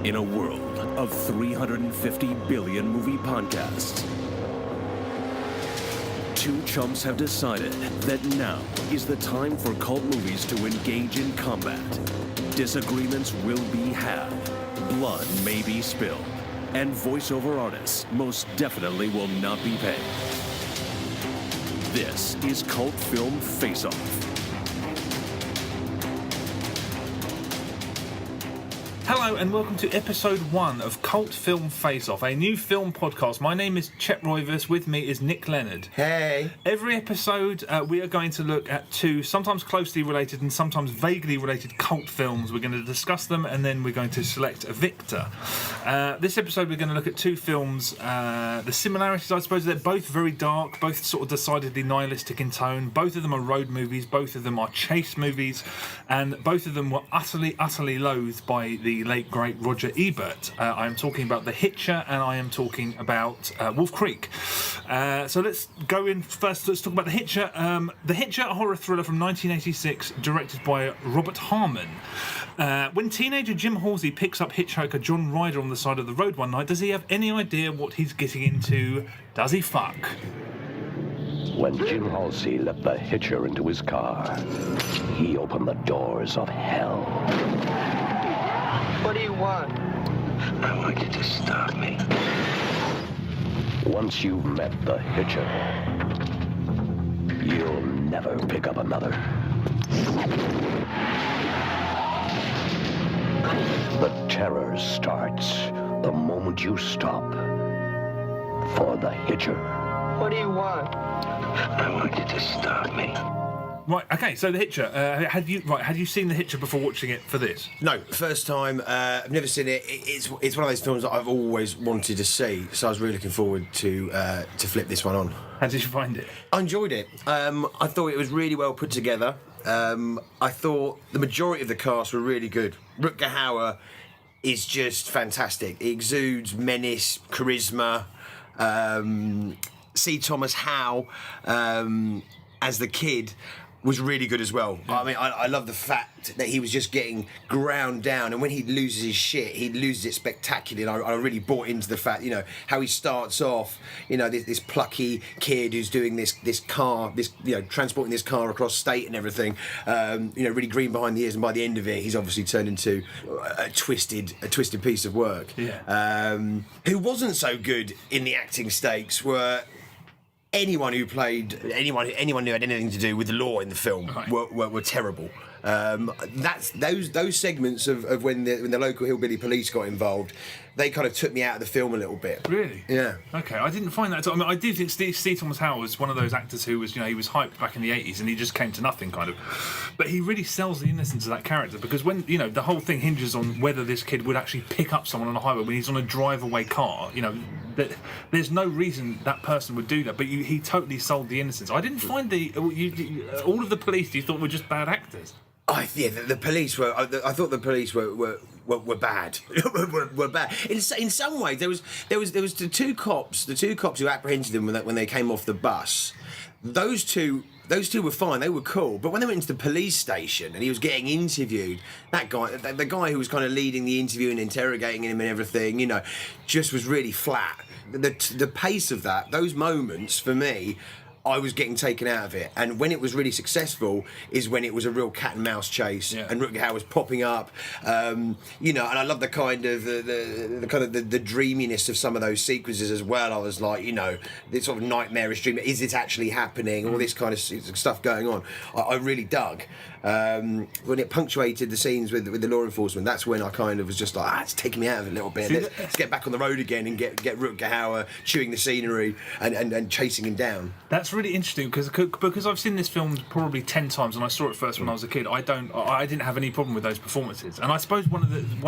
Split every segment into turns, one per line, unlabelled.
In a world of 350 billion movie podcasts, two chumps have decided that now is the time for cult movies to engage in combat. Disagreements will be had, blood may be spilled, and voiceover artists most definitely will not be paid. This is Cult Film Face-Off.
Hello and welcome to episode 1 of Cult Film Face-Off, a new film podcast. My name is Chet Roivers, with me is Nick Leonard.
Hey!
Every episode we are going to look at two sometimes closely related and sometimes vaguely related cult films. We're going to discuss them and then we're going to select a victor. This episode we're going to look at two films. The similarities, I suppose, they're both very dark, both sort of decidedly nihilistic in tone. Both of them are road movies, both of them are chase movies, and both of them were utterly loathed by the late great Roger Ebert. I am talking about The Hitcher and I am talking about Wolf Creek. So let's go in first. Let's talk about The Hitcher. The Hitcher, a horror thriller from 1986, directed by Robert Harmon. When teenager Jim Halsey picks up hitchhiker John Ryder on the side of the road one night, does he have any idea what he's getting into? Does he fuck?
When Jim Halsey let the Hitcher into his car, he opened the doors of hell.
What do you want?
I want you to stop me. Once you've met the Hitcher, you'll never pick up another. The terror starts the moment you stop for the Hitcher.
What do you want?
I want you to stop me.
Right, okay, so The Hitcher. Had you seen The Hitcher before watching it for this?
No, first time. I've never seen it. It's one of those films that I've always wanted to see, so I was really looking forward to flip this one on.
How did you find it?
I enjoyed it. I thought it was really well put together. I thought the majority of the cast were really good. Rutger Hauer is just fantastic. He exudes menace, charisma. C. Thomas Howe as the kid was really good as well. I mean, I love the fact that he was just getting ground down, and when he loses his shit, he loses it spectacularly. And I really bought into the fact, you know, how he starts off, you know, this plucky kid who's doing this car, transporting this car across state and everything, really green behind the ears, and by the end of it, he's obviously turned into a twisted piece of work.
Yeah.
Who wasn't so good in the acting stakes were anyone who had anything to do with the law in the film.
Right.
were terrible. That's those segments of when the local hillbilly police got involved. They kind of took me out of the film a little bit.
Really?
Yeah.
Okay, I didn't find that. I mean, I do think Steve Thomas Howell was one of those actors who was, he was hyped back in the 80s and he just came to nothing, kind of. But he really sells the innocence of that character, because when, the whole thing hinges on whether this kid would actually pick up someone on a highway when he's on a drive-away car. There's no reason that person would do that, but he totally sold the innocence. I didn't find all of the police you thought were just bad actors.
The police were. I thought the police were bad. were bad. In some ways, there was the two cops who apprehended them when they came off the bus. Those two were fine. They were cool. But when they went into the police station and he was getting interviewed, that guy, the guy who was kind of leading the interview and interrogating him and everything, just was really flat. The pace of those moments for me, I was getting taken out of it, and when it was really successful is when it was a real cat and mouse chase, and Rutger Hauer was popping up, and I love the kind of the dreaminess of some of those sequences as well. I was like, this sort of nightmarish dream. Is it actually happening? All this kind of stuff going on. I really dug. When it punctuated the scenes with the law enforcement, that's when I kind of was just like, it's taking me out of it a little bit. Let's get back on the road again and get Rutger Hauer chewing the scenery and chasing him down.
That's really interesting because I've seen this film probably 10 times, and I saw it first when I was a kid. I didn't have any problem with those performances, and I suppose one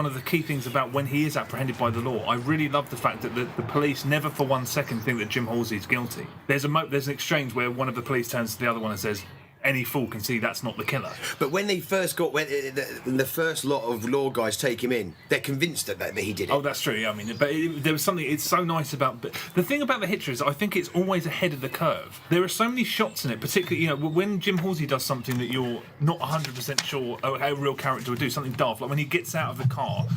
of the key things about when he is apprehended by the law, I really love the fact that the police never for one second think that Jim Halsey's guilty. There's an exchange where one of the police turns to the other one and says, any fool can see that's not the killer.
But when the first lot of law guys take him in, they're convinced that he did it.
Oh, that's true. I mean, but there was something. It's so nice about. But the thing about The Hitcher is, I think it's always ahead of the curve. There are so many shots in it, particularly when Jim Halsey does something that you're not 100% sure a real character would do, something daft, like when he gets out of the car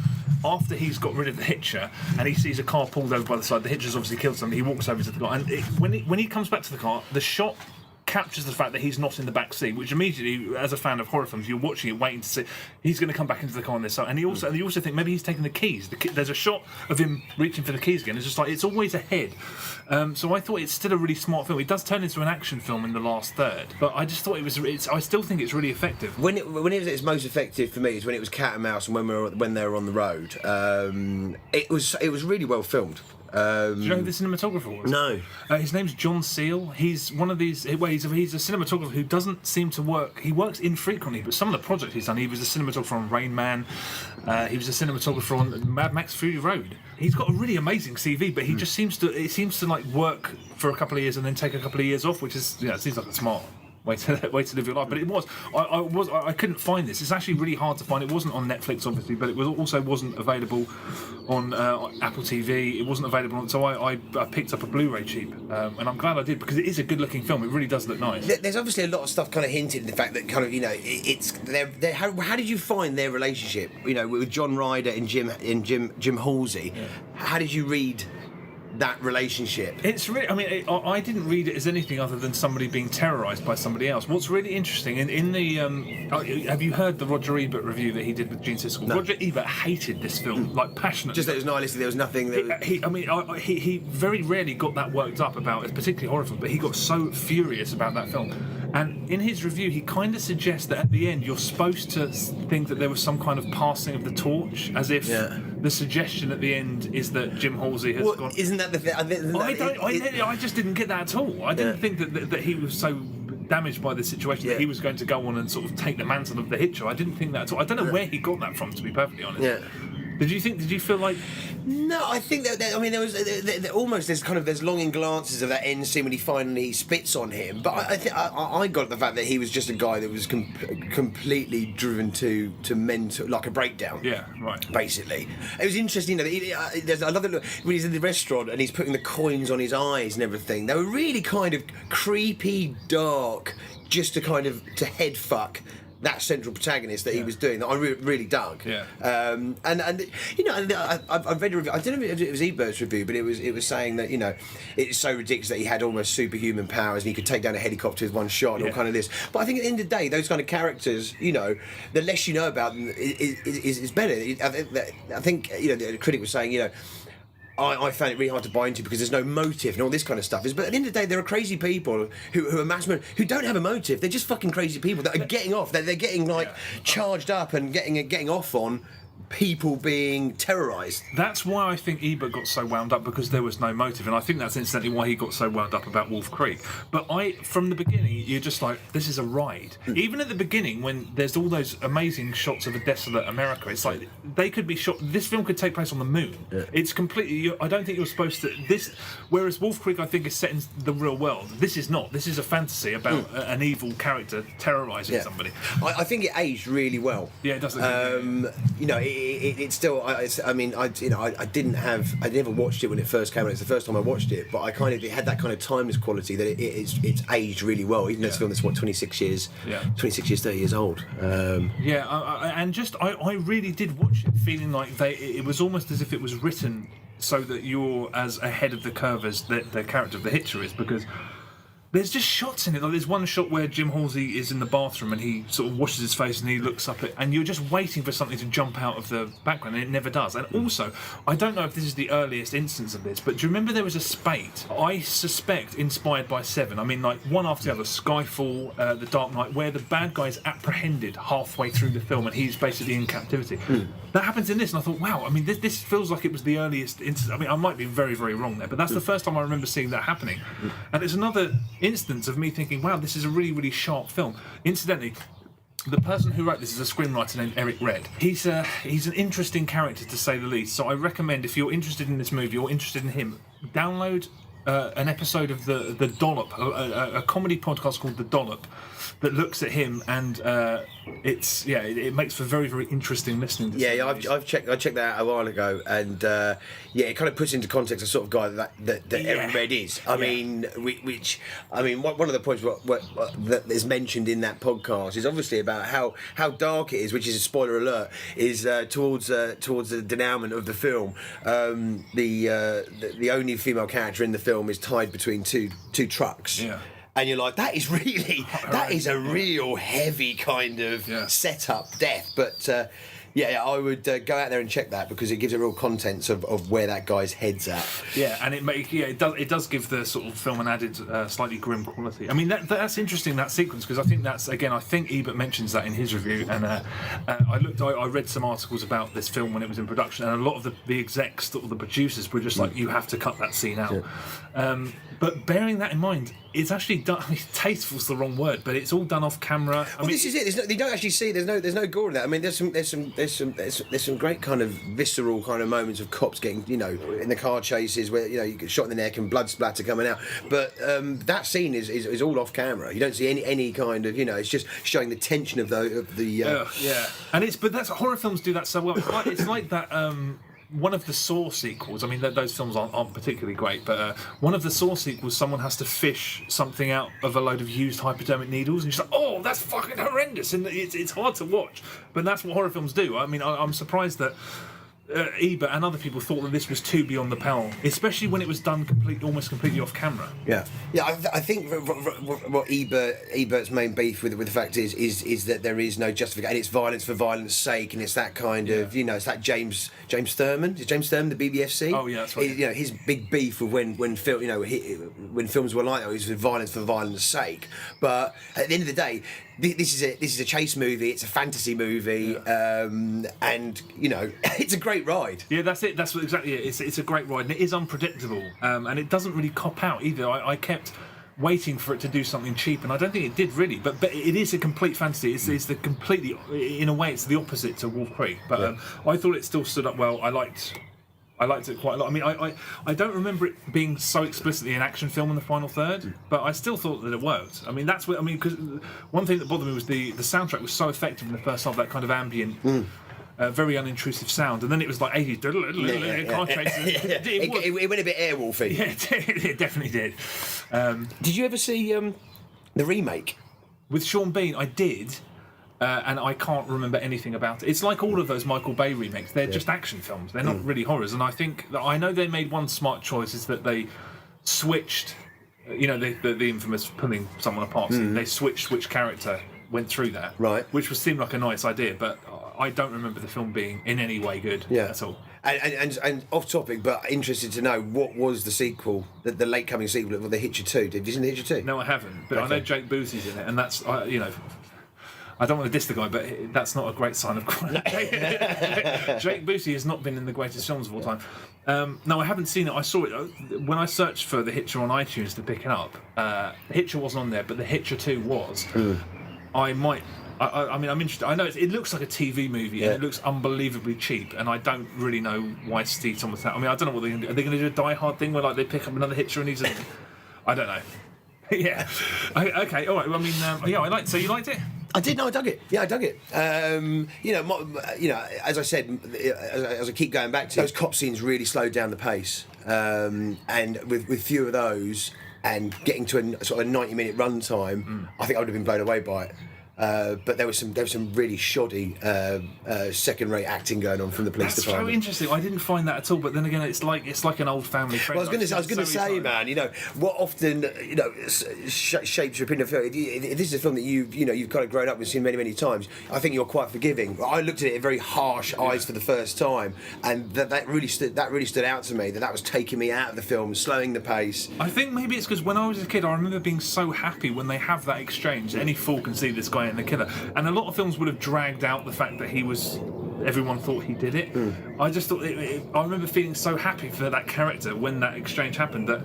after he's got rid of the Hitcher and he sees a car pulled over by the side, the Hitcher's obviously killed somebody, he walks over to the car, and when he comes back to the car, the shot captures the fact that he's not in the back seat, which immediately, as a fan of horror films, you're watching it, waiting to see he's going to come back into the car on this side, and you also think maybe he's taking the keys. There's a shot of him reaching for the keys again. It's just like it's always ahead. So I thought it's still a really smart film. It does turn into an action film in the last third, but I just thought I still think it's really effective.
When it was its most effective for me is when it was cat and mouse, and when they were on the road. It was really well filmed.
Do you know who the cinematographer was?
No.
His name's John Seal. He's one of these. Well, he's a cinematographer who doesn't seem to work. He works infrequently, but some of the projects he's done. He was a cinematographer on Rain Man. He was a cinematographer on Mad Max Fury Road. He's got a really amazing CV, but he just seems to like work for a couple of years and then take a couple of years off, which is it seems like a smart way to live your life. But I couldn't find this. It's actually really hard to find. It wasn't on Netflix, obviously, but it wasn't available on Apple TV. It wasn't available on, so I picked up a Blu-ray cheap, and I'm glad I did, because it is a good-looking film. It really does look nice.
There's obviously a lot of stuff kind of hinted in the fact that kind of it's how did you find their relationship? With John Ryder and Jim Halsey. Yeah. How did you read that relationship?
It's really, I didn't read it as anything other than somebody being terrorised by somebody else. What's really interesting in the have you heard the Roger Ebert review that he did with Gene Siskel?
No.
Roger Ebert hated this film like passionately.
Just that it was nihilistic. There was nothing.
He very rarely got that worked up about, particularly horror films, but he got so furious about that film. And in his review, he kind of suggests that at the end you're supposed to think that there was some kind of passing of the torch, as if the suggestion at the end is that Jim Halsey has gone.
Isn't that the thing?
I just didn't get that at all. I didn't think that he was so damaged by the situation that he was going to go on and sort of take the mantle of the Hitcher. I didn't think that at all. I don't know where he got that from, to be perfectly honest.
Yeah.
Did you feel like?
No, I think that there was almost there's longing glances of that end scene when he finally spits on him. But I got the fact that he was just a guy that was completely driven to mental, like a breakdown.
Yeah, right.
Basically, it was interesting. I love it when he's in the restaurant and he's putting the coins on his eyes and everything. They were really kind of creepy, dark, just to head fuck that central protagonist that he was doing, that I really dug.
Yeah.
I've read a review. I don't know if it was Ebert's review, but it was saying that it's so ridiculous that he had almost superhuman powers and he could take down a helicopter with one shot and all kind of this. But I think at the end of the day, those kind of characters, the less you know about them is better. I think the critic was saying, I found it really hard to buy into because there's no motive and all this kind of stuff. But at the end of the day, there are crazy people who are mass murderers who don't have a motive. They're just fucking crazy people that are getting off. They're getting charged up and getting off on people being terrorised.
That's why I think Ebert got so wound up, because there was no motive, and I think that's incidentally why he got so wound up about Wolf Creek. But from the beginning, you're just like, this is a ride. Even at the beginning, when there's all those amazing shots of a desolate America, it's like they could be shot. This film could take place on the moon. Yeah. It's completely. I don't think you're supposed to. Whereas Wolf Creek, I think, is set in the real world. This is not. This is a fantasy about an evil character terrorising somebody.
I think it aged really well.
Yeah, it does.
It's still. I never watched it when it first came out. It's the first time I watched it, but it had that kind of timeless quality that it's aged really well. Even though this film is 26 years, 30 years old.
I really did watch it feeling like it was almost as if it was written so that you're as ahead of the curve as the character of the Hitcher is, because there's just shots in it. Like there's one shot where Jim Halsey is in the bathroom and he sort of washes his face and he looks up and you're just waiting for something to jump out of the background, and it never does. And also, I don't know if this is the earliest instance of this, but do you remember there was a spate, I suspect inspired by Seven? I mean, like one after the other, Skyfall, The Dark Knight, where the bad guy is apprehended halfway through the film and he's basically in captivity. That happens in this, and I thought, wow, I mean, this feels like it was the earliest instance. I mean, I might be very, very wrong there, but that's the first time I remember seeing that happening. And it's another instance of me thinking, wow, this is a really, really sharp film. Incidentally, the person who wrote this is a screenwriter named Eric Red. He's an interesting character, to say the least. So I recommend, if you're interested in this movie or interested in him, download an episode of the Dollop, a comedy podcast called The Dollop, that looks at him, and it makes for very, very interesting listening. To
I checked that out a while ago, and it kind of puts into context the sort of guy that Aaron Red is. I mean, one of the points that is mentioned in that podcast is obviously about how dark it is, which is a spoiler alert, is towards the denouement of the film. The only female character in the film is tied between two trucks.
Yeah.
And you're like, that is a real heavy kind of setup death. But I would go out there and check that, because it gives a real contents of where that guy's head's at.
Yeah, and it does give the sort of film an added slightly grim quality. I mean, that's interesting, that sequence, because I think Ebert mentions that in his review, and I read some articles about this film when it was in production, and a lot of the execs, or the producers, were just like, you have to cut that scene out. Yeah. But bearing that in mind, it's actually done. I mean, tasteful's the wrong word, but it's all done off camera.
This is it. They don't actually see. There's no gore in that. I mean, there's some great kind of visceral kind of moments of cops getting, in the car chases where you get shot in the neck and blood splatter coming out. But that scene is all off camera. You don't see any kind of it's just showing the tension of the.
Yeah. And but that's horror films do that so well. It's like that. One of the Saw sequels, I mean, those films aren't particularly great, but one of the Saw sequels, someone has to fish something out of a load of used hypodermic needles, and you're like, oh, that's fucking horrendous, and it's hard to watch, but that's what horror films do. I mean, I'm surprised that Ebert and other people thought that this was too beyond the pale, especially when it was done almost completely off camera.
Yeah. I think what Ebert's main beef with the fact is that there is no justification, and it's violence for violence sake, and it's that kind of it's that James Thurman. Is James Thurman the BBFC?
Oh yeah, that's right.
His big beef with when films were like that, it was violence for violence sake. But at the end of the day, this is a chase movie. It's a fantasy movie, and it's a great ride.
Yeah, that's it. That's exactly it. It's a great ride, and it is unpredictable, and it doesn't really cop out either. I kept waiting for it to do something cheap, and I don't think it did really. But it is a complete fantasy. It's the completely, in a way, it's the opposite to Wolf Creek. But I thought it still stood up well. I liked it quite a lot. I mean, I don't remember it being so explicitly an action film in the final third, but I still thought that it worked. I mean, because one thing that bothered me was the soundtrack was so effective in the first half, that kind of ambient, very unintrusive sound, and then it was like 80s car chases.
It went a bit Airwolfy.
Yeah, it definitely did.
Did you ever see the remake?
With Sean Bean, I did. And I can't remember anything about it. It's like all of those Michael Bay remakes. They're just action films. They're not really horrors. And I think that I know they made one smart choice, is that they switched, the infamous pulling someone apart scene. They switched which character went through that. Right. Which seemed like a nice idea, but I don't remember the film being in any way good at all.
And off topic, but interested to know, what was the sequel, the late coming sequel of The Hitcher 2? Did you see The Hitcher 2?
No, I haven't. But I know Jake Busey's in it, and that's, I don't want to diss the guy, but that's not a great sign of quality. Jake Busey has not been in the greatest films of all time. No, I haven't seen it. I saw it when I searched for The Hitcher on iTunes to pick it up. The Hitcher wasn't on there, but The Hitcher 2 was. I mean, I'm interested. I know it looks like a TV movie, and it looks unbelievably cheap, and I don't really know why Steve Thomas. I mean, I don't know what they're going to do. Are they going to do a Die Hard thing where they pick up another Hitcher and he's I don't know. Yeah. Okay. All right. Well, I mean, I liked. So you liked it?
I did. No, I dug it. Yeah, I dug it. As I said, as I keep going back to, those cop scenes really slowed down the pace, and with few of those, and getting to a sort of 90-minute run time, I think I would have been blown away by it. But there was some really shoddy second-rate acting going on from the police department.
That's so interesting. I didn't find that at all. But then again, it's like an old family friend.
Well, I was going to say, man, what often shapes your opinion of film. If this is a film that you've kind of grown up with, seen many times, I think you're quite forgiving. I looked at it in very harsh eyes for the first time, and that really stood out to me. That was taking me out of the film, slowing the pace.
I think maybe it's because when I was a kid, I remember being so happy when they have that exchange. Any fool can see this guy and the killer, and a lot of films would have dragged out the fact that everyone thought he did it. I just thought I remember feeling so happy for that character when that exchange happened that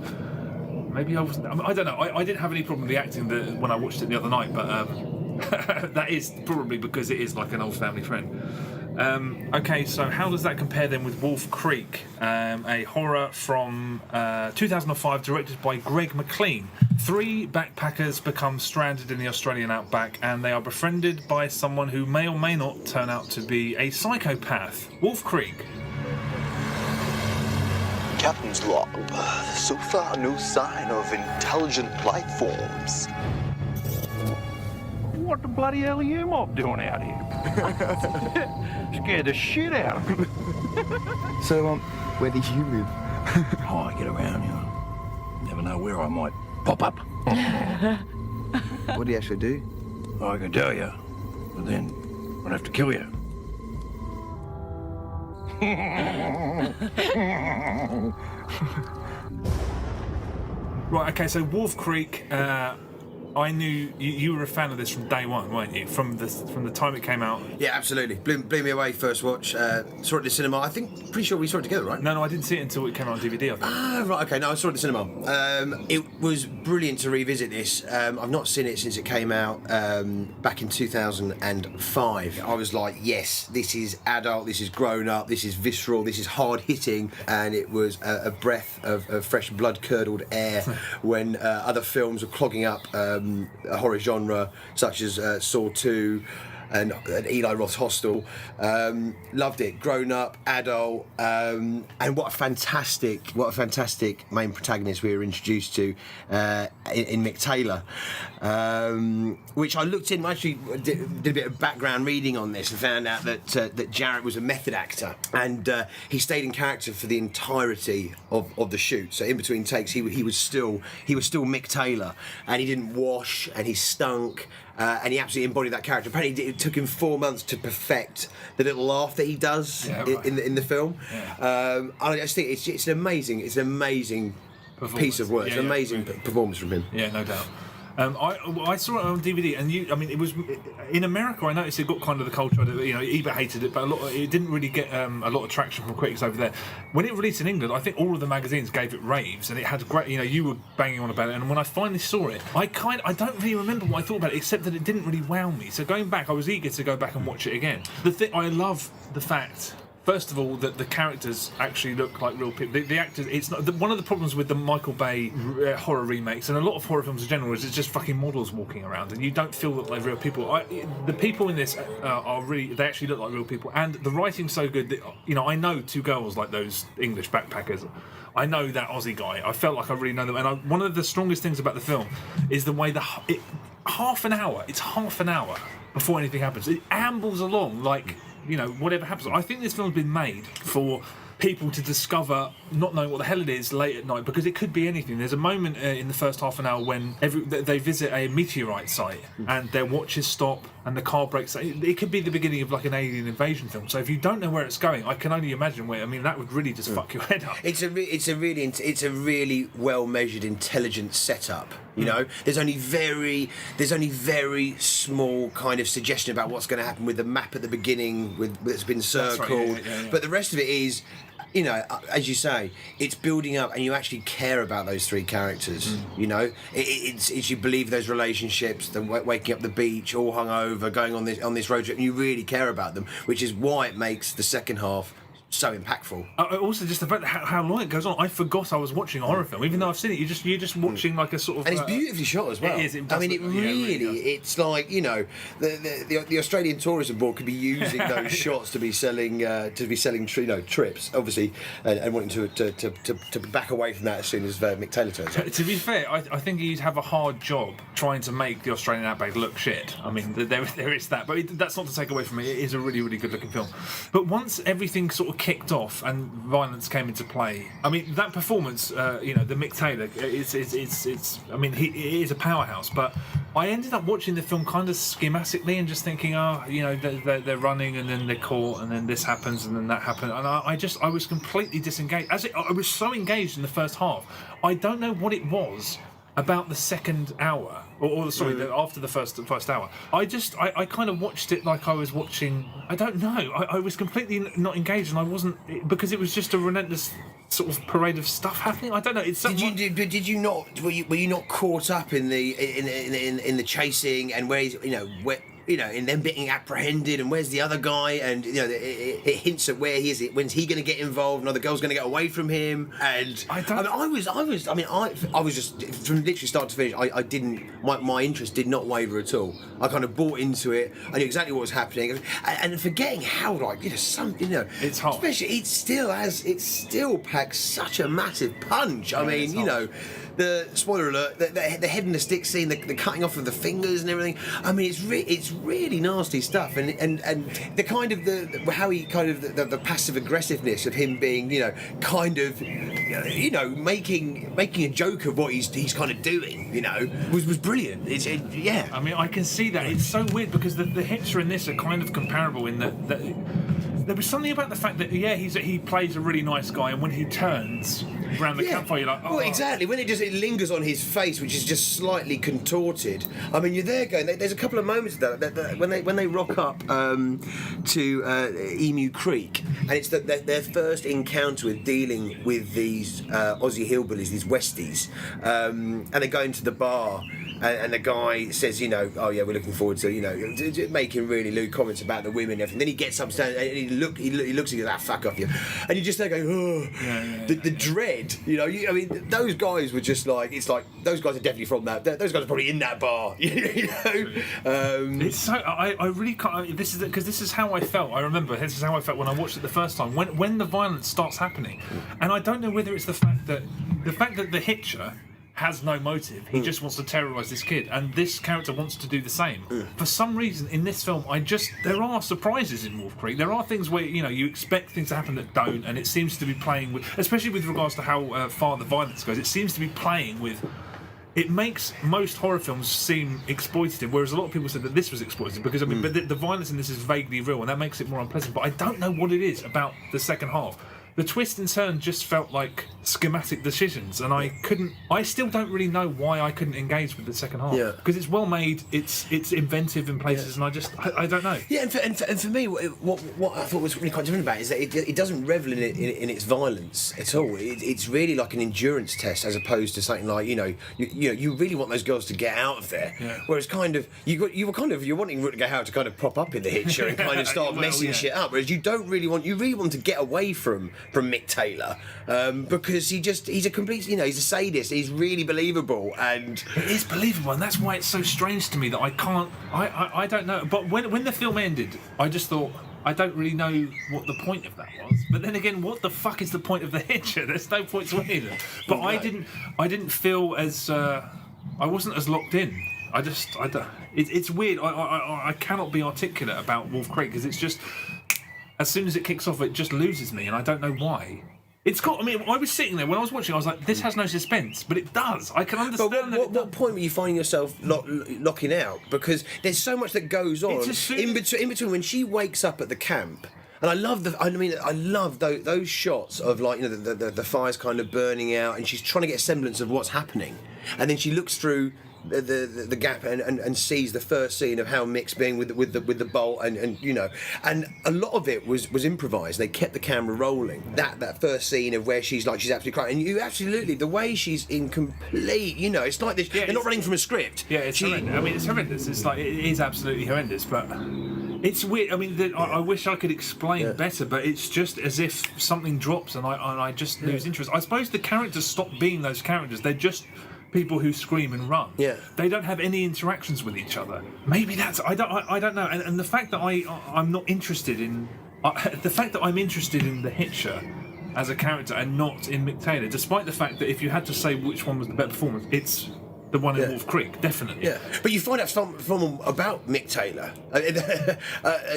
maybe I wasn't. I don't know. I didn't have any problem with the acting when I watched it the other night, but that is probably because it is like an old family friend. Okay, so how does that compare then with Wolf Creek, a horror from 2005 directed by Greg McLean? 3 backpackers become stranded in the Australian outback and they are befriended by someone who may or may not turn out to be a psychopath. Wolf Creek.
Captain's log. So far, no sign of intelligent life forms.
What the bloody hell are you mob doing out here? Scared the shit out of me.
So, where did you live?
Oh, I get around here. Never know where I might pop up.
What do you actually do?
I can tell you, but then I'd have to kill you.
Right, okay, so Wolf Creek, I knew you were a fan of this from day one, weren't you? From the time it came out.
Yeah, absolutely. Blew me away first watch. Saw it at the cinema. I think, pretty sure we saw it together, right?
No, I didn't see it until it came out on DVD, I think.
Ah, right, okay. No, I saw it at the cinema. It was brilliant to revisit this. I've not seen it since it came out back in 2005. I was like, yes, this is adult, this is grown up, this is visceral, this is hard hitting, and it was a breath of fresh blood-curdled air when other films were clogging up a horror genre such as Saw 2 and Eli Roth's Hostel. Loved it. Grown up, adult, and what a fantastic main protagonist we were introduced to in Mick Taylor, which I looked in. Actually, did a bit of background reading on this and found out that Jarrett was a method actor, and he stayed in character for the entirety of the shoot. So in between takes, he was still Mick Taylor, and he didn't wash, and he stunk. And he absolutely embodied that character. Apparently, it took him 4 months to perfect the little laugh that he does in the film.
Yeah.
I just think it's an amazing piece of work. It's an amazing performance from him.
Yeah, no doubt. I saw it on DVD, and it was in America. I noticed it got kind of the culture. Ebert hated it, but it didn't really get a lot of traction from critics over there. When it released in England, I think all of the magazines gave it raves, and it had great. You were banging on about it, and when I finally saw it, I don't really remember what I thought about it, except that it didn't really wow me. So going back, I was eager to go back and watch it again. I love the fact. First of all, that the characters actually look like real people. The actors, it's not one of the problems with the Michael Bay horror remakes and a lot of horror films in general is it's just fucking models walking around and you don't feel that they're real people. The people in this are really, they actually look like real people, and the writing's so good that I know 2 girls like those English backpackers. I know that Aussie guy. I felt like I really know them, and one of the strongest things about the film is the way half an hour before anything happens. It ambles along like. Whatever happens. I think this film's been made for people to discover, not knowing what the hell it is, late at night, because it could be anything. There's a moment in the first half an hour when they visit a meteorite site and their watches stop and the car breaks. It could be the beginning of like an alien invasion film. So if you don't know where it's going, I can only imagine where. I mean, that would really just fuck your head up.
It's a really well measured, intelligent setup. There's only very small kind of suggestion about what's going to happen with the map at the beginning that's been circled.
That's right, yeah.
But the rest of it is. As you say, it's building up, and you actually care about those 3 characters. It's you believe those relationships, them waking up the beach, all hungover, going on this road trip, and you really care about them, which is why it makes the second half so impactful.
Also, just the fact that how long it goes on. I forgot I was watching a horror film, even though I've seen it. You're just watching like a sort of.
And it's beautifully shot as well.
It is.
It's like the Australian Tourism Board could be using those shots to be selling trips, obviously, and wanting to back away from that as soon as Mick Taylor turns up.
To be fair, I think he'd have a hard job trying to make the Australian outback look shit. I mean, there is that, but that's not to take away from it. It is a really, really good looking film. But once everything sort of kicked off and violence came into play, I mean, that performance, the Mick Taylor, it's I mean, he is a powerhouse, but I ended up watching the film kind of schematically and just thinking, they're running and then they're caught and then this happens and then that happened, and I was completely disengaged. I was so engaged in the first half. I don't know what it was about the second hour, after the first hour. I kind of watched it like I was watching. I don't know. I was completely not engaged, and I wasn't, because it was just a relentless sort of parade of stuff happening. I don't know.
Did you not? Were you not caught up in the chasing and where he's you know, and then being apprehended, and where's the other guy, and you know, it hints at where he is. When's he going to get involved? And the girl's going to get away from him. And I was just from literally start to finish. I didn't. My interest did not waver at all. I kind of bought into it. I knew exactly what was happening, and forgetting how, like, you know,
it's hot.
Especially it still packs such a massive punch. I mean, you know, the spoiler alert, the head and the stick scene, the cutting off of the fingers and everything. I mean, it's really nasty stuff, and the kind of how he kind of the passive aggressiveness of him being, you know, kind of, you know, making a joke of what he's kind of doing, you know, was brilliant. Yeah.
I mean, I can see that. It's so weird because the Hitcher and this are kind of comparable in that there was something about the fact that he plays a really nice guy, and when he turns around the campfire, you're like, oh.
Well, exactly. When it lingers on his face, which is just slightly contorted. I mean, you're there going. There's a couple of moments of that when they rock up to Emu Creek, and it's their first encounter with dealing with these Aussie hillbillies, these Westies, and they go into the bar. And the guy says, you know, oh yeah, we're looking forward to, you know, making really lewd comments about the women and everything. Then he gets upstairs and he looks at you, that fuck off you, and you just there going, oh, the dread, you know. I mean, those guys were just like, it's like those guys are definitely from that. Those guys are probably in that bar, you know.
It's so I really can't. This is how I felt. I remember this is how I felt when I watched it the first time. When the violence starts happening, and I don't know whether it's the fact that the Hitcher has no motive. He just wants to terrorise this kid, and this character wants to do the same. For some reason, in this film, there are surprises in Wolf Creek. There are things where, you know, you expect things to happen that don't, and it seems to be playing with, especially with regards to how far the violence goes. It seems to be playing with. It makes most horror films seem exploitative, whereas a lot of people said that this was exploitative because, I mean, but the violence in this is vaguely real, and that makes it more unpleasant. But I don't know what it is about the second half. The twist and turn just felt like schematic decisions, and I still don't really know why I couldn't engage with the second half.
Yeah.
Because it's well made, it's inventive in places, and I don't know.
Yeah, and for me, what I thought was really quite different about it is that it doesn't revel in its violence at all. It's really like an endurance test, as opposed to something like, you really want those girls to get out of there. Yeah. Whereas kind of you're wanting Rutger Hauer to kind of prop up in the Hitcher and kind of start messing shit up. Whereas you really want to get away from Mick Taylor, because he's a complete, you know, he's a sadist. He's really believable, and
it is believable, and that's why it's so strange to me that I don't know. But when the film ended, I just thought, I don't really know what the point of that was. But then again, what the fuck is the point of the Hitcher? There's no point to any of it. But no. I didn't feel as I wasn't as locked in. It's weird. I cannot be articulate about Wolf Creek because it's just, as soon as it kicks off, it just loses me, and I don't know why. It's got. I mean, I was sitting there when I was watching. I was like, "This has no suspense," but it does. I can understand.
But what point were you finding yourself locking out? Because there's so much that goes on in between when she wakes up at the camp. And I love those shots of, like, you know, the fire's kind of burning out, and she's trying to get a semblance of what's happening, and then she looks through the gap and sees the first scene of how Mick's being with the bolt, and you know, and a lot of it was improvised. They kept the camera rolling. That first scene of where she's absolutely crying, and you absolutely, the way she's in complete, you know, it's like this. Yeah, they're not running from a script.
Yeah, it's horrendous. I mean, it's horrendous. It's like, it is absolutely horrendous, but it's weird. I mean, I wish I could explain better, but it's just as if something drops and I just lose interest. I suppose the characters stop being those characters. They're just people who scream and run. Yeah. They don't have any interactions with each other. Maybe that's, I don't know. And the fact that I'm not interested in the fact that I'm interested in the Hitcher as a character and not in Mick Taylor, despite the fact that if you had to say which one was the better performance, it's the one in Wolf Creek, definitely. Yeah, but you find out from about Mick Taylor,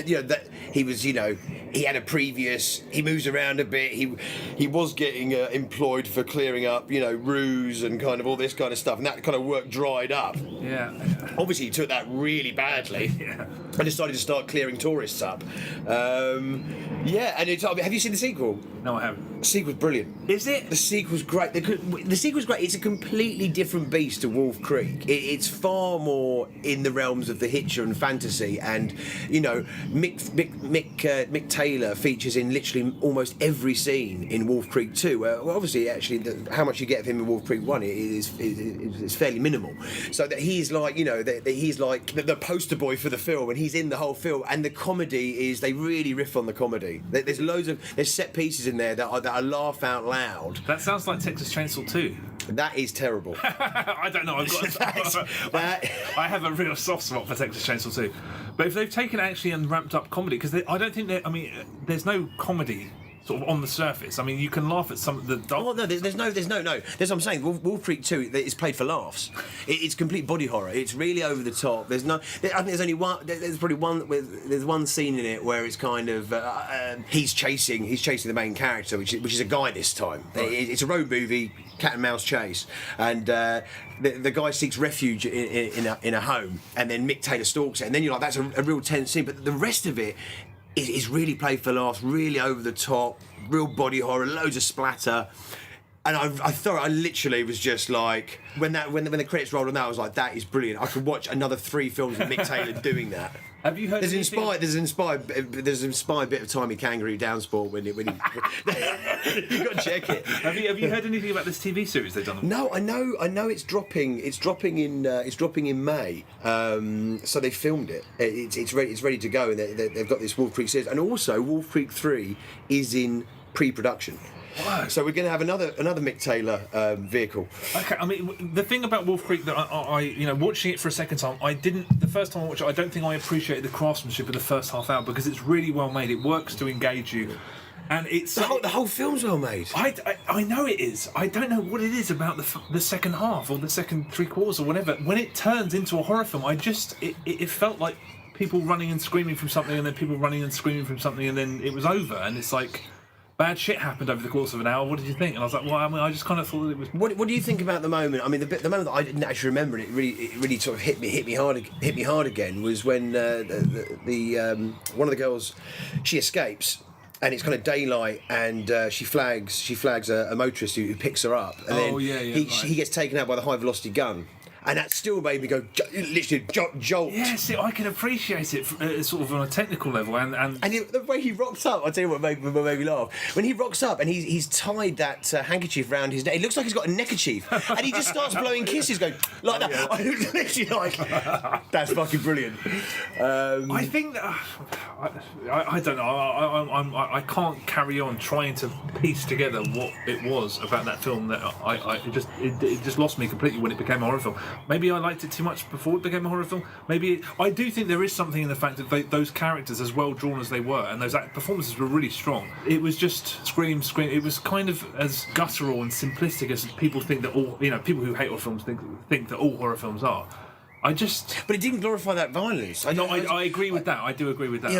you know, that he was, you know, he had a previous, he moves around a bit, he was getting employed for clearing up, you know, ruse and kind of all this kind of stuff, and that kind of work dried up. Yeah. Obviously, he took that really badly. Yeah. And decided to start clearing tourists up. Yeah, and have you seen the sequel? No, I haven't.
The sequel's brilliant.
Is it?
The sequel's great. The sequel's great. It's a completely different beast to Wolf Creek. It's far more in the realms of the Hitcher and fantasy, and you know, Mick Taylor features in literally almost every scene in Wolf Creek 2. Well, obviously, actually, how much you get of him in Wolf Creek 1 is fairly minimal. So that he's like, you know, that he's like the poster boy for the film, and he's in the whole film. And the comedy is, they really riff on the comedy. There's set pieces in there that are laugh out loud.
That sounds like Texas Chainsaw 2.
That is terrible.
I don't know. I have a real soft spot for Texas Chainsaw 2. But if they've taken actually and ramped up comedy, because I don't think that. I mean, there's no comedy sort of on the surface. I mean, you can laugh at some of the.
Oh no, there's no. That's what I'm saying. Wolf Creek 2 is played for laughs. It's complete body horror. It's really over the top. There's no. I think there's only one. There's probably one. There's one scene in it where it's kind of he's chasing the main character, which is a guy this time. Right. It's a road movie, cat and mouse chase, and. The guy seeks refuge in a home, and then Mick Taylor stalks it, and then you're like, that's a real tense scene. But the rest of it is really played for laughs, really over the top, real body horror, loads of splatter. And I literally was just like, when the credits rolled on that, I was like, that is brilliant. I could watch another 3 films with Mick Taylor doing that.
Have you heard? There's
an inspired bit of Tommy Kangaroo Downsport when he you got to check it.
Have you heard anything about this TV series they've done?
No, I know it's dropping. It's dropping in May. So they filmed it. It's ready to go, and they've got this Wolf Creek series, and also Wolf Creek 3 is in pre-production.
Wow.
So we're going to have another Mick Taylor vehicle.
Okay, I mean, the thing about Wolf Creek that I you know, watching it for a second time, the first time I watched it, I don't think I appreciated the craftsmanship of the first half hour, because it's really well made. It works to engage you. And it's
the whole film's well made.
I know it is. I don't know what it is about the second half or the second 3/4 or whatever. When it turns into a horror film, it felt like people running and screaming from something, and then people running and screaming from something, and then it was over. And it's like, bad shit happened over the course of an hour. What did you think? And I was like, well, I mean, I just kind of thought it was.
What do you think about the moment? I mean, the moment that I didn't actually remember, and it really sort of hit me hard again, was when one of the girls, she escapes. And it's kind of daylight, and she flags a motorist who picks her up, and then he gets taken out by the high velocity gun. And that still made me go, literally jolt.
Yeah, see, I can appreciate it sort of on a technical level, and
the way he rocks up, I'll tell you what made me laugh. When he rocks up and he's tied that handkerchief around his neck, it looks like he's got a neckerchief, and he just starts blowing kisses, going like that. Yeah. I was literally like, that's fucking brilliant.
I think that I don't know. I can't carry on trying to piece together what it was about that film that it just lost me completely when it became a horror film. Maybe I liked it too much before it became a horror film. I do think there is something in the fact that those characters, as well drawn as they were, and those performances were really strong. It was just scream. It was kind of as guttural and simplistic as people think that all, you know, people who hate horror films think that all horror films are. But
it didn't glorify that violence.
I agree with that. I do agree with that.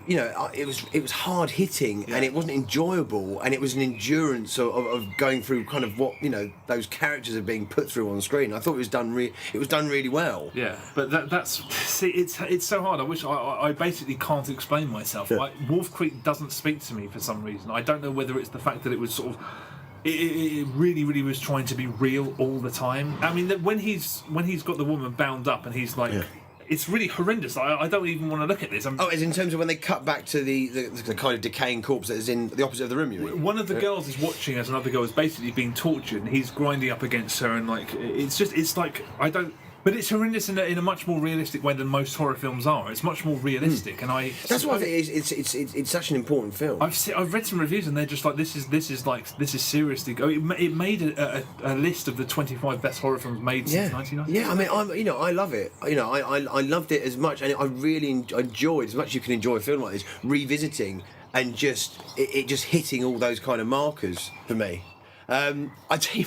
It was hard hitting, and it wasn't enjoyable, and it was an endurance of going through kind of what, you know, those characters are being put through on screen. I thought it was done really well.
Yeah, but that's it's so hard. I wish I basically can't explain myself.
Yeah.
Wolf Creek doesn't speak to me for some reason. I don't know whether it's the fact that it was sort of. It really, really was trying to be real all the time. I mean, when he's got the woman bound up and he's like, it's really horrendous. I don't even want to look at this.
As in terms of when they cut back to the kind of decaying corpse that is in the opposite of the room, you mean?
One of the girls is watching as another girl is basically being tortured, and he's grinding up against her, and like it's like I don't. But it's horrendous in a much more realistic way than most horror films are. It's much more realistic, and that's
why I think it's such an important film.
I've read some reviews, and they're just like, this is seriously. It made a list of the 25 best horror films made since 1990.
Yeah, I mean, I love it. I loved it as much, and I really enjoyed as much as you can enjoy a film like this, revisiting and just hitting all those kind of markers for me. I tell you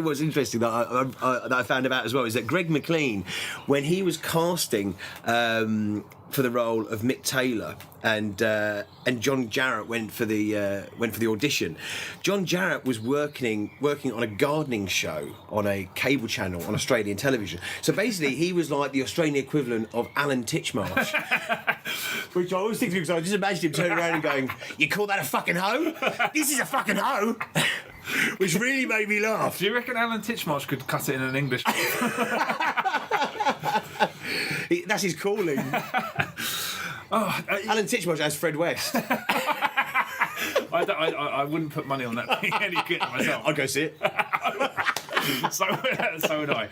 what's interesting that I found out as well is that Greg McLean, when he was casting for the role of Mick Taylor, and John Jarratt went for the audition. John Jarratt was working on a gardening show on a cable channel on Australian television. So basically, he was like the Australian equivalent of Alan Titchmarsh. Which I always think because I just imagined him turning around and going, "You call that a fucking hoe? This is a fucking hoe," which really made me laugh.
Do you reckon Alan Titchmarsh could cut it in an English?
That's his calling. Alan Titchmarsh as Fred West.
I wouldn't put money on that being any good myself.
I'll go see it.
So would I.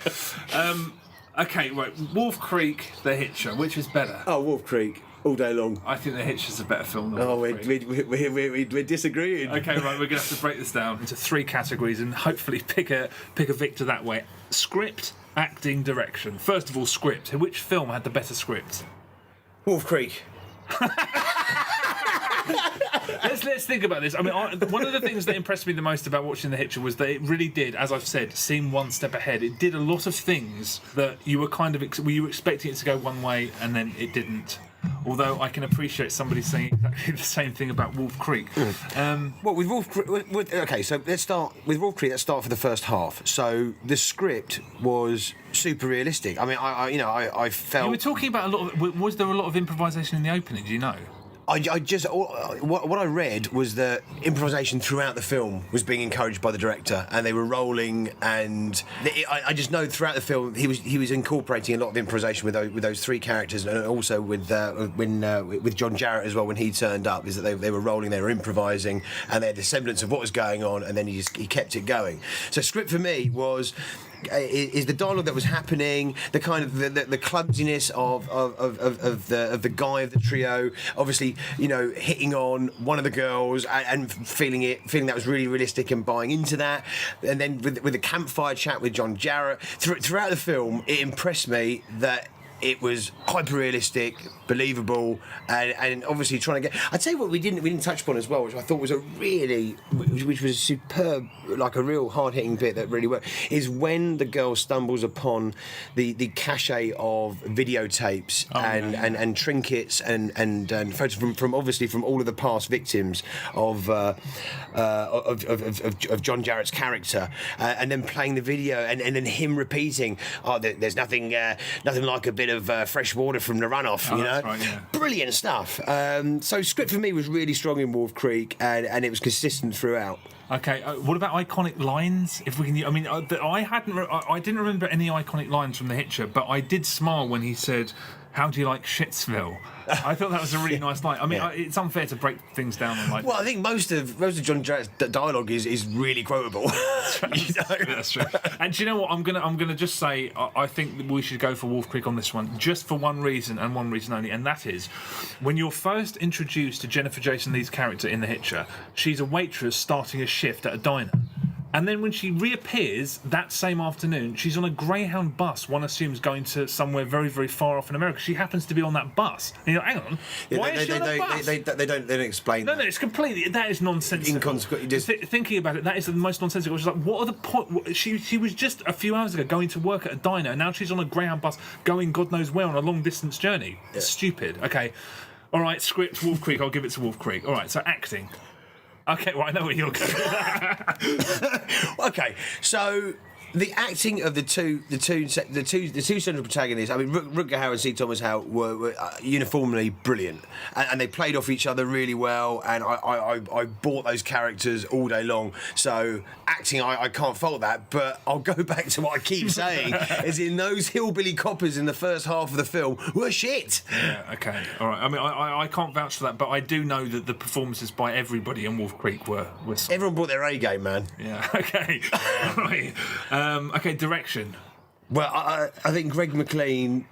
Okay, right. Wolf Creek, The Hitcher. Which is better?
Oh, Wolf Creek. All day long.
I think The Hitcher's a better film than
Oh,
Wolf Creek.
we're disagreeing.
Okay, right, we're going to have to break this down into 3 categories and hopefully pick a victor that way. Script, acting, direction. First of all, script. Which film had the better script?
Wolf Creek.
Let's think about this. I mean, one of the things that impressed me the most about watching The Hitcher was that it really did, as I've said, seem one step ahead. It did a lot of things that you were kind of you were expecting it to go one way and then it didn't. Although I can appreciate somebody saying exactly the same thing about Wolf Creek.
Well, with Wolf Creek, okay, so let's start with Wolf Creek. Let's start for the first half. So the script was super realistic. I mean, I felt
you were talking about a lot of. Was there a lot of improvisation in the opening? Do you know?
I just what I read was that improvisation throughout the film was being encouraged by the director, and they were rolling. And I just know throughout the film he was incorporating a lot of improvisation with those 3 characters, and also with John Jarratt as well when he turned up. Is that they were rolling, they were improvising, and they had the semblance of what was going on, and then he kept it going. So script for me is the dialogue that was happening, the kind of the clumsiness of the guy of the trio, obviously, hitting on one of the girls and feeling that was really realistic and buying into that, and then with the campfire chat with John Jarratt throughout the film, it impressed me that it was hyper realistic, believable, and obviously trying to get. I'd say what we didn't touch upon as well, which I thought was which was a superb, like a real hard hitting bit that really worked, is when the girl stumbles upon the cache of videotapes and trinkets and photos from obviously from all of the past victims of John Jarratt's character, and then playing the video and then him repeating, there's nothing like a bit of fresh water from the runoff,
Right, yeah.
Brilliant stuff. So script for me was really strong in Wolf Creek, and it was consistent throughout.
Okay, what about iconic lines? If we can, I mean, I didn't remember any iconic lines from The Hitcher, but I did smile when he said, "How do you like Shitsville?" I thought that was a really nice line. I mean, it's unfair to break things down on like.
Well, I think most of John Jarratt's dialogue is really quotable.
That's true. And do you know what? I'm gonna just say I think we should go for Wolf Creek on this one, just for one reason and one reason only, and that is when you're first introduced to Jennifer Jason Leigh's character in The Hitcher, she's a waitress starting a shift at a diner. And then when she reappears that same afternoon, she's on a Greyhound bus, one assumes going to somewhere very, very far off in America. She happens to be on that bus. And you're like, hang on, why is she on a bus?
They don't explain that.
No, it's completely, that is nonsensical.
Inconsequential.
Thinking about it, that is the most nonsensical. She's like, what are the point? She was just a few hours ago going to work at a diner, and now she's on a Greyhound bus going God knows where on a long distance journey. Yeah. Stupid. Okay. All right, script, Wolf Creek, I'll give it to Wolf Creek. All right, so acting. Okay, well, I know where you're going.
Okay, so the acting of the two central protagonists. I mean, Rutger Hauer and C. Thomas Howell were uniformly brilliant, and they played off each other really well. And I bought those characters all day long. So acting, I can't fault that. But I'll go back to what I keep saying: is in those hillbilly coppers in the first half of the film were shit.
Yeah. Okay. All right. I mean, I can't vouch for that, but I do know that the performances by everybody in Wolf Creek were.
Everyone brought their A game, man.
Yeah. Okay. Right. Okay, direction.
Well, I think Greg McLean.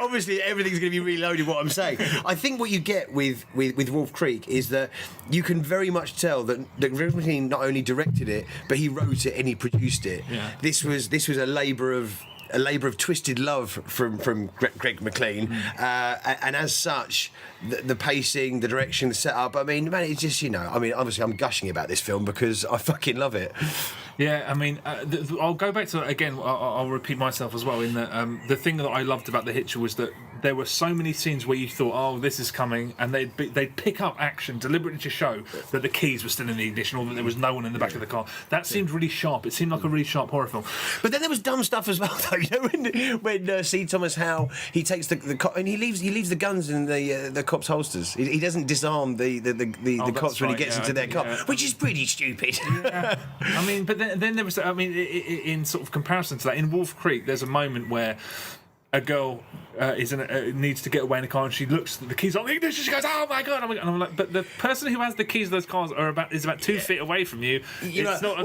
Obviously, everything's going to be reloaded. What I'm saying, I think what you get with Wolf Creek is that you can very much tell that Greg McLean not only directed it, but he wrote it and he produced it.
Yeah.
This was a labour of twisted love from Greg McLean, and as such, the pacing, the direction, the setup. I mean, man, it's just I mean, obviously, I'm gushing about this film because I fucking love it.
Yeah, I mean, I'll go back to again. I'll repeat myself as well in that the thing that I loved about The Hitcher was that there were so many scenes where you thought, oh, this is coming, and they'd pick up action deliberately to show that the keys were still in the ignition or that there was no one in the back of the car. That seemed really sharp. It seemed like a really sharp horror film.
But then there was dumb stuff as well, though. You know, when C. Thomas Howell, he takes the cop, and he leaves the guns in the cops' holsters. He doesn't disarm the cops when he gets into their car, which is pretty stupid.
Yeah. I mean, but then there was, I mean, in sort of comparison to that, in Wolf Creek, there's a moment where a girl needs to get away in a car, and she looks at the keys on the ignition. She goes, "Oh my god!" And I'm like, "But the person who has the keys to those cars is about 2 feet away from you. It's not a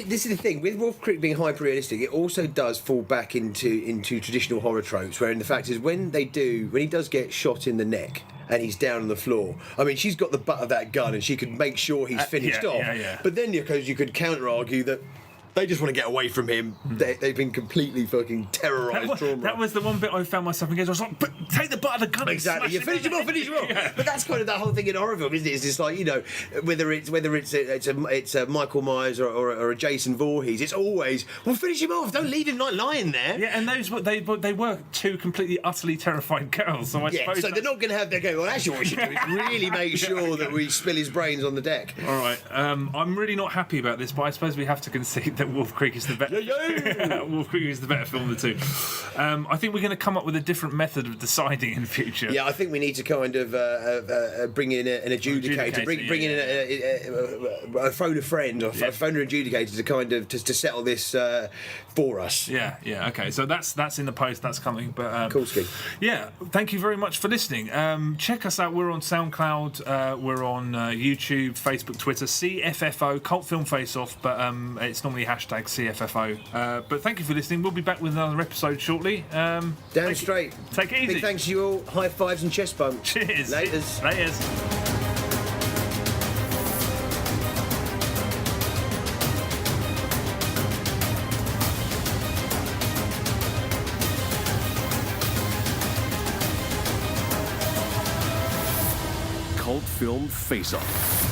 this is the thing with Wolf Creek being hyper realistic. It also does fall back into traditional horror tropes. Where, in the fact is, when he does get shot in the neck and he's down on the floor, I mean, she's got the butt of that gun, and she could make sure he's finished off.
Yeah.
But then, because you could counter argue that they just want to get away from him. They've been completely fucking terrorised.
That was the one bit I found myself engaged. I was like, but take the butt of the gun.
Exactly. You finish him off. Yeah. But that's kind of that whole thing in horror film, isn't it? It's just like, you know, whether it's a Michael Myers or a Jason Voorhees, it's always, well, finish him off. Don't leave him like lying there.
Yeah, and they were two completely utterly terrified girls. So I suppose
so they're not going to have their go. Well, actually, what we should do is really make sure that we spill his brains on the deck.
All right. I'm really not happy about this, but I suppose we have to concede that Wolf Creek is the better. Wolf Creek is the better film of the two. I think we're going to come up with a different method of deciding in the future.
Yeah, I think we need to kind of bring in an adjudicator, bring in a phone a friend or phone an adjudicator to kind of to settle this for us.
Yeah. Okay, so that's in the post. That's coming. But
cool, Ski.
Yeah, thank you very much for listening. Check us out. We're on SoundCloud. We're on YouTube, Facebook, Twitter. CFFO Cult Film Face Off, but it's normally hashtag CFFO. But thank you for listening. We'll be back with another episode shortly.
Damn straight.
Take it easy.
Big thanks to you all. High fives and chest bumps.
Cheers.
Laters.
Cult Film Face-Off.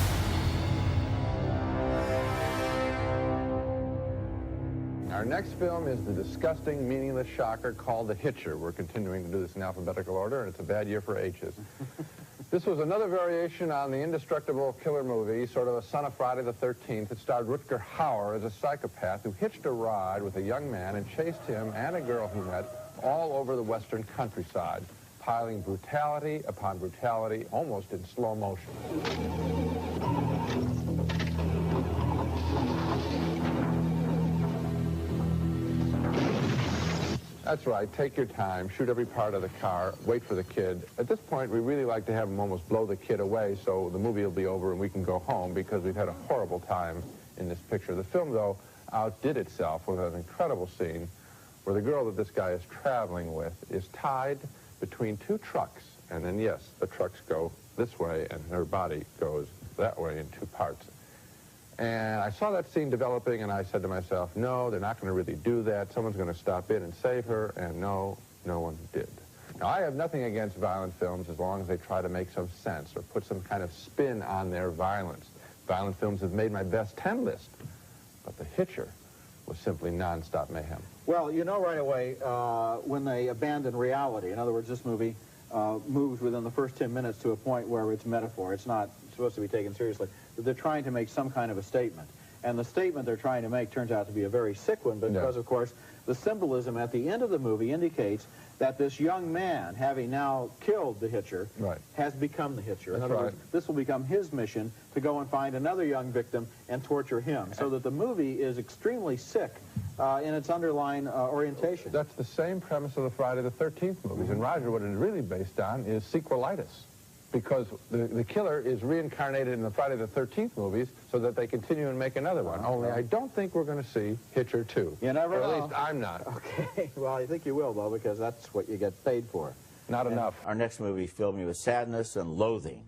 Our next film is the disgusting, meaningless shocker called The Hitcher. We're continuing to do this in alphabetical order, and it's a bad year for H's. This was another variation on the indestructible killer movie, sort of a son of Friday the 13th. It starred Rutger Hauer as a psychopath who hitched a ride with a young man and chased him and a girl he met all over the western countryside, piling brutality upon brutality, almost in slow motion. That's right, take your time, shoot every part of the car, wait for the kid. At this point, we really like to have him almost blow the kid away so the movie will be over and we can go home because we've had a horrible time in this picture. The film, though, outdid itself with an incredible scene where the girl that this guy is traveling with is tied between two trucks. And then, yes, the trucks go this way and her body goes that way in two parts. And I saw that scene developing, and I said to myself, no, they're not going to really do that. Someone's going to stop in and save her, and no one did. Now, I have nothing against violent films as long as they try to make some sense or put some kind of spin on their violence. Violent films have made my best 10 list, but The Hitcher was simply non-stop mayhem.
Well, you know right away when they abandon reality. In other words, this movie moves within the first 10 minutes to a point where it's metaphor. It's not supposed to be taken seriously. They're trying to make some kind of a statement. And the statement they're trying to make turns out to be a very sick one because, of course, the symbolism at the end of the movie indicates that this young man, having now killed the Hitcher, has become the Hitcher. In other words, this will become his mission to go and find another young victim and torture him. So that the movie is extremely sick in its underlying orientation.
That's the same premise of the Friday the 13th movies. And Roger, what it is really based on is sequelitis. Because the killer is reincarnated in the Friday the 13th movies so that they continue and make another one. Only I don't think we're going to see Hitcher 2.
You never know.
Or at least I'm not.
Okay, well, I think you will, though, because that's what you get paid for.
Not enough.
Our next movie filled me with sadness and loathing.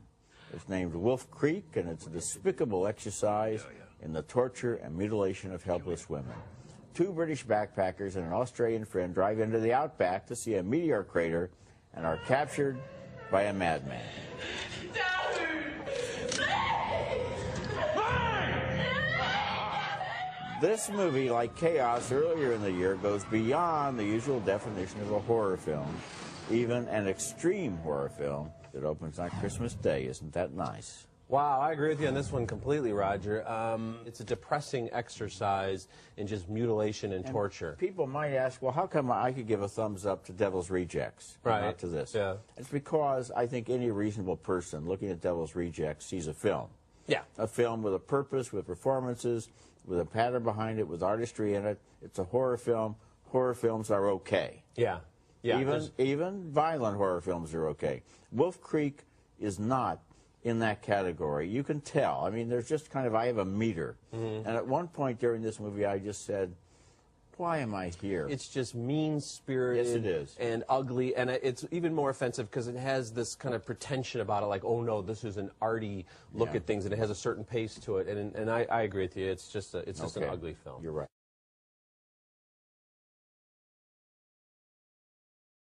It's named Wolf Creek, and it's a despicable exercise in the torture and mutilation of helpless women. Two British backpackers and an Australian friend drive into the outback to see a meteor crater and are captured by a madman. This movie, like Chaos earlier in the year, goes beyond the usual definition of a horror film even an extreme horror film that opens on Christmas Day. Isn't that nice?
Wow, I agree with you on this one completely, Roger. It's a depressing exercise in just mutilation and torture.
People might ask, well, how come I could give a thumbs up to Devil's Rejects, but not to this?
Yeah.
It's because I think any reasonable person looking at Devil's Rejects sees a film.
Yeah.
A film with a purpose, with performances, with a pattern behind it, with artistry in it. It's a horror film. Horror films are okay.
Yeah. Yeah.
Even violent horror films are okay. Wolf Creek is not in that category. You can tell. I mean, there's just kind of, I have a meter. And at one point during this movie, I just said, why am I here?
It's just mean-spirited.
Yes, it is.
And ugly, and it's even more offensive because it has this kind of pretension about it, like, oh no, this is an arty look at things, and it has a certain pace to it. And I agree with you. It's just an ugly film.
You're right.